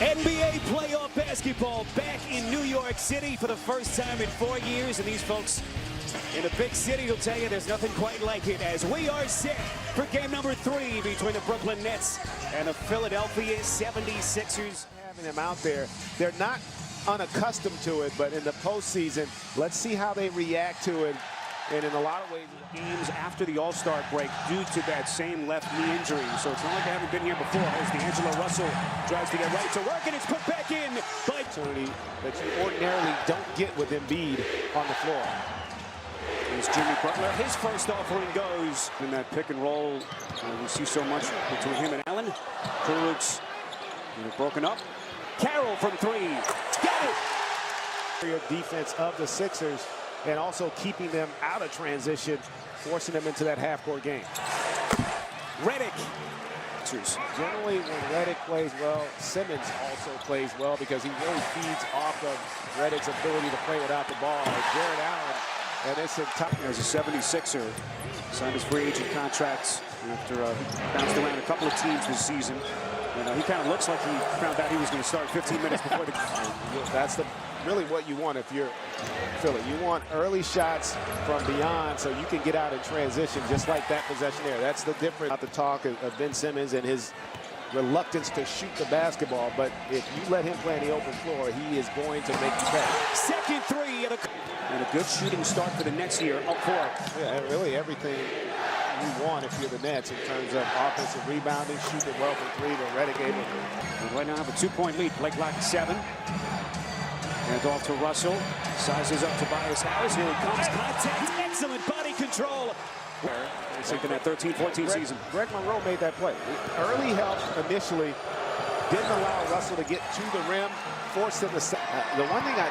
NBA playoff basketball back in New York City for the first time in 4 years. And these folks in a big city will tell you there's nothing quite like it, as we are set for game number 3 between the Brooklyn Nets and the Philadelphia 76ers. Having them out there, they're not unaccustomed to it, but in the postseason, let's see how they react to it. And in a lot of ways, games after the All-Star break due to that same left knee injury. So it's not like they haven't been here before as D'Angelo Russell tries to get right to work, and it's put back in by opportunity that you ordinarily don't get with Embiid on the floor. Here's Jimmy Butler. His first offering goes in that pick and roll. We see so much between him and Allen. Krulitz broken up. Carroll from 3. Got it! Defense of the Sixers, and also keeping them out of transition, forcing them into that half-court game. Redick. Generally, when Redick plays well, Simmons also plays well because he really feeds off of Redick's ability to play without the ball. Jared Allen, and it's a top. As a 76er, signed his free agent contracts after bounced around a couple of teams this season. He kind of looks like he found out he was going to start 15 minutes before the That's really what you want if you're Philly. You want early shots from beyond so you can get out in transition, just like that possession there. That's the difference about the talk of Ben Simmons and his reluctance to shoot the basketball. But if you let him play on the open floor, he is going to make you pay. Second 3 and a good shooting start for the Nets here up court. Yeah, really everything you want if you're the Nets in terms of offensive rebounding, shooting well from 3, but Redick able. And right now have a 2-point lead. Blake Black 7. And off to Russell. Sizes up Tobias Harris. Here he comes. Contact. Excellent body control. Thinking that 13-14 season. Greg Monroe made that play. Early help initially. Didn't allow Russell to get to the rim. Forced him to... the one thing I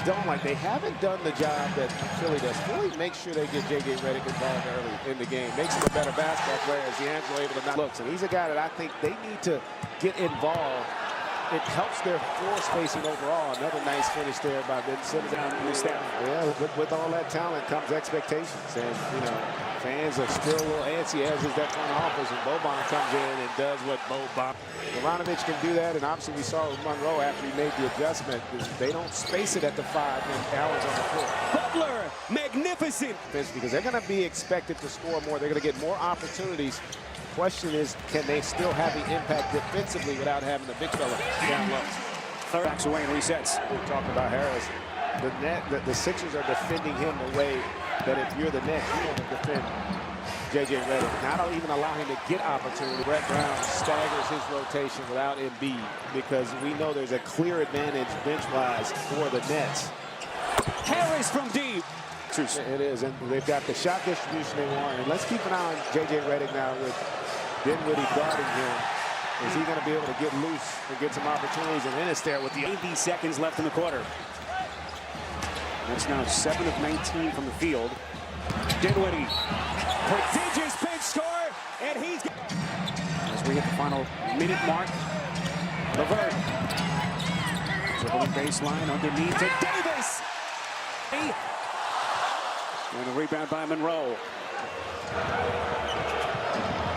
don't like, they haven't done the job that Philly does. Philly makes sure they get J.J. Redick involved early in the game. Makes him a better basketball player as D'Angelo able to not looks. And he's a guy that I think they need to get involved. It helps their floor spacing overall. Another nice finish there by Ben Simmons. Yeah, with all that talent comes expectations. And, fans are still a little antsy, as is that front office. And Boban comes in and does what Boban. Jovanovic can do that. And obviously we saw with Monroe after he made the adjustment. They don't space it at the 5 when Allen's on the floor. Butler, magnificent. Because they're going to be expected to score more. They're going to get more opportunities. Question is, can they still have the impact defensively without having the big fella down low? Third backs away and resets. We're talking about Harris. The Sixers are defending him the way that if you're the Nets, you want to defend J.J. Redick. Not even allow him to get opportunity. Brett Brown staggers his rotation without Embiid because we know there's a clear advantage bench-wise for the Nets. Harris from deep. It is, and they've got the shot distribution they want. And let's keep an eye on J.J. Redick now with Dinwiddie guarding him. Is he going to be able to get loose and get some opportunities? And then it's there with the 80 seconds left in the quarter. That's now 7 of 19 from the field. Dinwiddie, prodigious bench score, and he's... As we hit the final minute mark, LeVert. Dribbling baseline underneath to Davis. And a rebound by Monroe.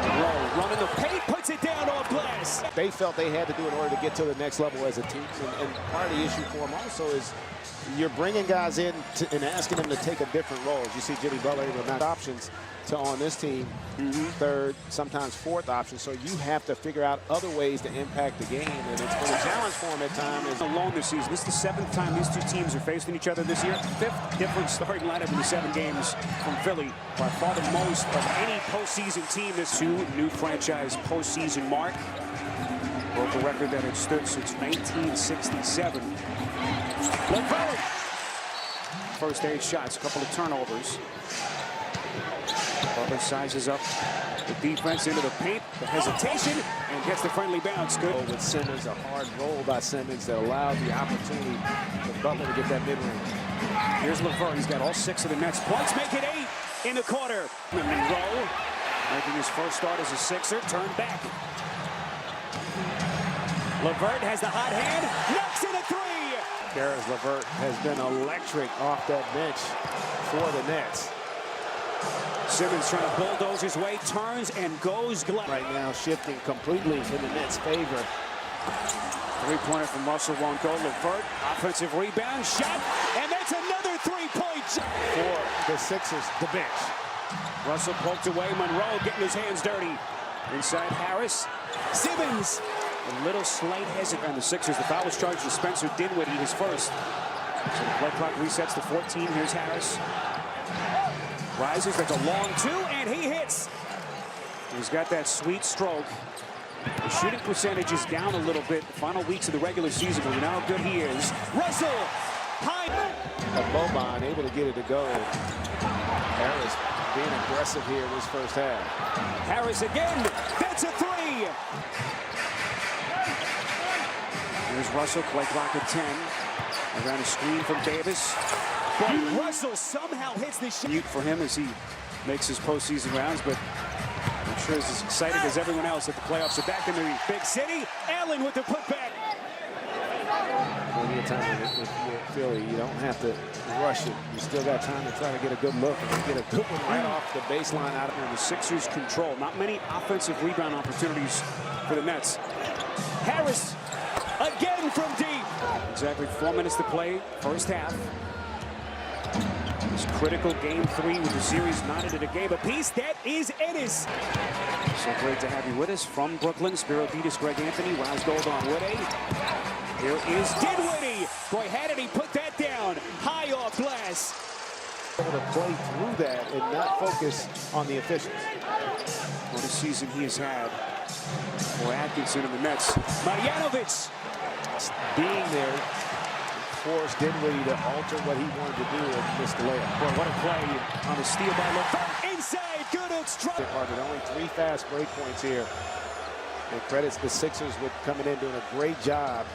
Monroe running the paint, puts it down off glass. They felt they had to do in order to get to the next level as a team. And part of the issue for them also is you're bringing guys in and asking them to take a different role. As you see Jimmy Butler with not options to on this team, third, sometimes fourth option. So you have to figure out other ways to impact the game. And it's been a challenge for them at times. Alone this season. This is the 7th time these two teams are facing each other this year. 5th different starting lineup in the 7 games from Philly. By far the most of any postseason team. This 2 new franchise postseason mark. Broke a record that had stood since 1967. LeVert. First 8 shots, a couple of turnovers. Butler sizes up the defense into the paint, the hesitation, and gets the friendly bounce. Good. With Simmons, a hard roll by Simmons that allowed the opportunity for Butler to get that mid-range. Here's LeVert. He's got all 6 of the Nets points. Make it 8 in the quarter. Monroe making his first start as a Sixer. Turned back. LeVert has the hot hand. Knocks in a 3. Caris LeVert has been electric off that bench for the Nets. Simmons trying to bulldoze his way, turns and goes. Right now shifting completely in the Nets' favor. Three-pointer from Russell won't go. LeVert, offensive rebound, shot, and that's another three-point shot. For the Sixers, the bench. Russell poked away. Monroe getting his hands dirty. Inside Harris. Simmons. A little slight hesitant on the Sixers. The foul was charged to Spencer Dinwiddie, his first. So the play clock resets to 14. Here's Harris. Rises, that's a long two, and he hits. He's got that sweet stroke. The shooting percentage is down a little bit. The final weeks of the regular season, but we know how good he is. Russell, high. Boban able to get it to go. Harris being aggressive here in this first half. Harris again, that's a three. Here's Russell, play clock at 10. Around a screen from Davis. But Russell somehow hits the shot. For him as he makes his postseason rounds, but I'm sure he's as excited as everyone else that the playoffs are back in the big city. Allen with the putback. Plenty of time with Philly. You don't have to rush it. You still got time to try to get a good look and get a good one right off the baseline out of the Sixers control. Not many offensive rebound opportunities for the Nets. Harris again from deep. Exactly 4 minutes to play, first half. This critical game 3 with the series knotted at a game apiece. That is Ennis. So great to have you with us from Brooklyn. Spiro Ditas, Greg Anthony, Rouse Gold on Woody. Here is Dinwiddie. Boy, how did he put that down? High off glass. able to play through that and not focus on the officials. What a season he has had for Atkinson and the Nets. Marjanovic Being there forced Dinwiddie to alter what he wanted to do and missed the layup. Boy, what a play on a steal by LeVert. Inside, good strike. Only 3 fast break points here. And credits the Sixers with coming in doing a great job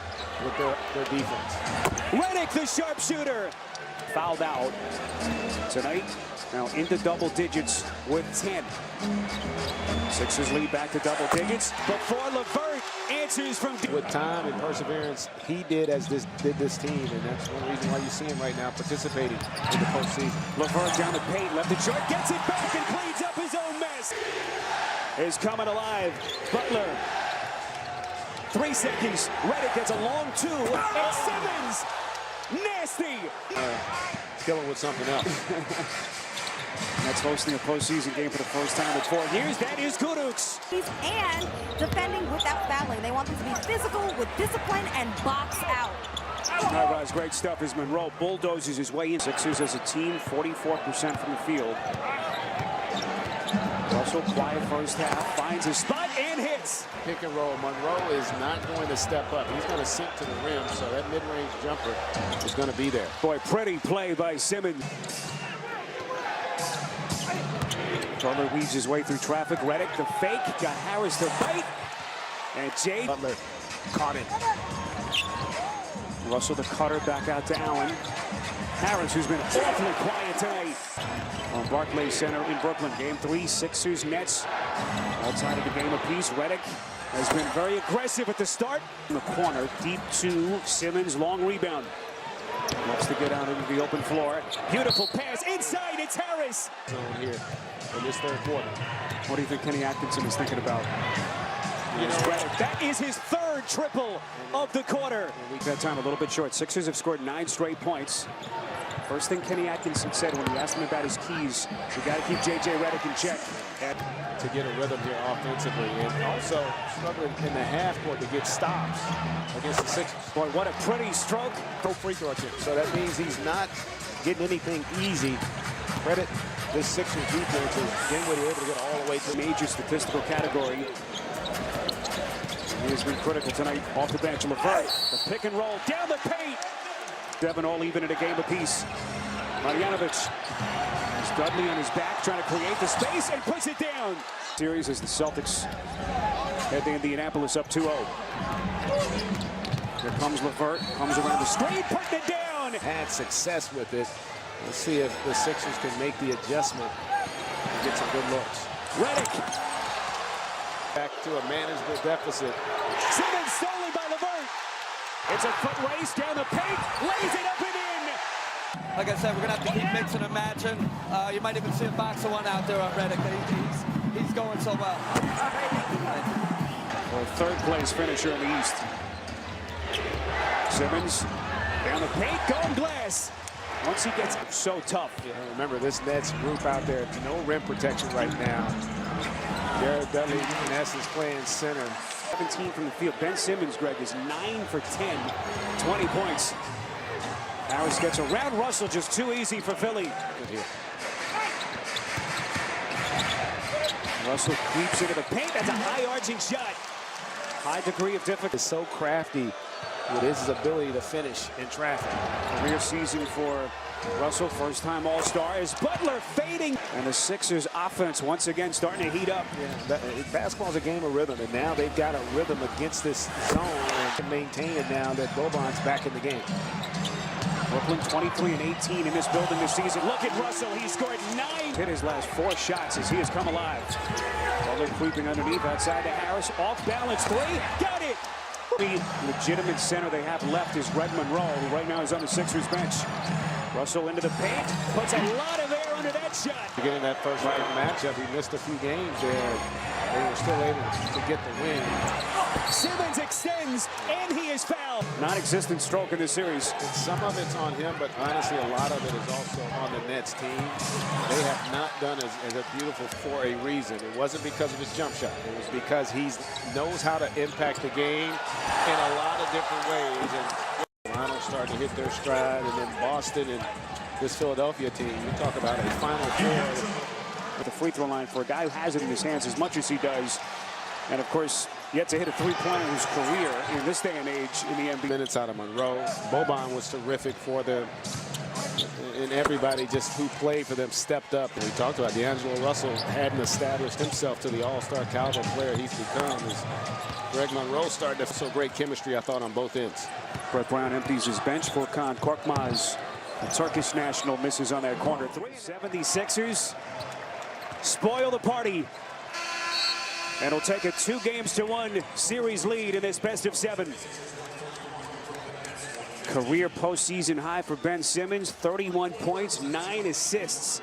with their defense. Redick, the sharpshooter, fouled out tonight. Now into double digits with 10. Sixers lead back to double digits before LeVert answers from deep. With time and perseverance, he did this team, and that's one reason why you see him right now participating in the postseason. LeVert down the paint, left it short, gets it back and cleans up his own mess. Is coming alive. Butler. 3 seconds. Redick gets a long 2. And Simmons. Nasty. Killing with something else. That's hosting a postseason game for the first time in 4 years. That is Kuduks. And defending without fouling. They want them to be physical with discipline and box out. All right, guys, great stuff as Monroe bulldozes his way in. Sixers as a team, 44% from the field. Russell, quiet first half, finds his spot and hits. Pick and roll. Monroe is not going to step up. He's going to sink to the rim, so that mid-range jumper is going to be there. Boy, pretty play by Simmons. Butler weaves his way through traffic. Redick, the fake, got Harris to bite. And Jay Butler caught it. Russell the cutter back out to Allen. Harris, who's been awfully quiet tonight. On Barclays Center in Brooklyn. Game 3, Sixers, Nets. All tied of the game apiece. Redick has been very aggressive at the start. In the corner, deep to Simmons, long rebound. Wants to get out into the open floor. Beautiful pass inside, it's Harris. Zone here in this third quarter. What do you think Kenny Atkinson is thinking about? Redick. That is his 3rd triple of the quarter. That time a little bit short. Sixers have scored 9 straight points. First thing Kenny Atkinson said when we asked him about his keys, we got to keep J.J. Redick in check. To get a rhythm here offensively, and also struggling in the half court to get stops against the Sixers. Boy, what a pretty stroke. Go free throw attempt. So that means he's not getting anything easy. Credit this Sixers defense is Dinwiddie able to get all the way to major statistical category. He has been critical tonight off the bench. LeVert, the pick and roll down the paint. 7 all even in a game apiece. Marjanovic has Dudley on his back trying to create the space and puts it down. Series as the Celtics head to Indianapolis up 2-0. Here comes LeVert, comes around the screen, putting it down. Had success with it. Let's see if the Sixers can make the adjustment and get some good looks. Redick. Back to a manageable deficit. Simmons stolen by LeVert. It's a foot race down the paint, lays it up and in. Like I said, we're going to have to keep mixing and matching. You might even see a box of 1 out there on Redick. He's going so well. Well, 3rd place finisher in the East. Simmons down the paint, going glass. Once he gets so tough. Yeah, remember, this Nets group out there, no rim protection right now. Jared Dudley, in essence, playing center. 17 from the field. Ben Simmons, Greg, is 9 for 10, 20 points. Harris gets around Russell, just too easy for Philly. Russell creeps into the paint. That's a high arching shot. High degree of difficulty. Is so crafty with his ability to finish in traffic. Career season for Russell, first time All-Star, as Butler fading. And the Sixers offense once again starting to heat up. Yeah, basketball's a game of rhythm, and now they've got a rhythm against this zone and can maintain it now that Boban's back in the game. Brooklyn 23 and 18 in this building this season. Look at Russell, he scored 9. Hit his last 4 shots as he has come alive. Butler creeping underneath outside to Harris, off balance 3, got it! The legitimate center they have left is Greg Monroe, who right now is on the Sixers bench. Russell into the paint, puts a lot of air under that shot. Getting that first round matchup, he missed a few games there. They were still able to get the win. Simmons extends, and he is fouled. Non-existent stroke in this series. Some of it's on him, but honestly, a lot of it is also on the Nets team. They have not done as a beautiful for a reason. It wasn't because of his jump shot. It was because he knows how to impact the game in a lot of different ways. And Toronto starting to hit their stride, and then Boston and this Philadelphia team. You talk about a Final Four. At the free throw line for a guy who has it in his hands as much as he does. And of course, yet to hit a three-pointer in his career in this day and age in the NBA. Minutes out of Monroe. Boban was terrific for them. And everybody just who played for them stepped up. And we talked about D'Angelo Russell hadn't established himself to the all-star caliber player he's become. As Greg Monroe started to show great chemistry, I thought, on both ends. Brett Brown empties his bench. Furkan Korkmaz, the Turkish national, misses on that corner 3. 76ers spoil the party. And will take a 2-1 series lead in this best of 7. Career postseason high for Ben Simmons, 31 points, 9 assists.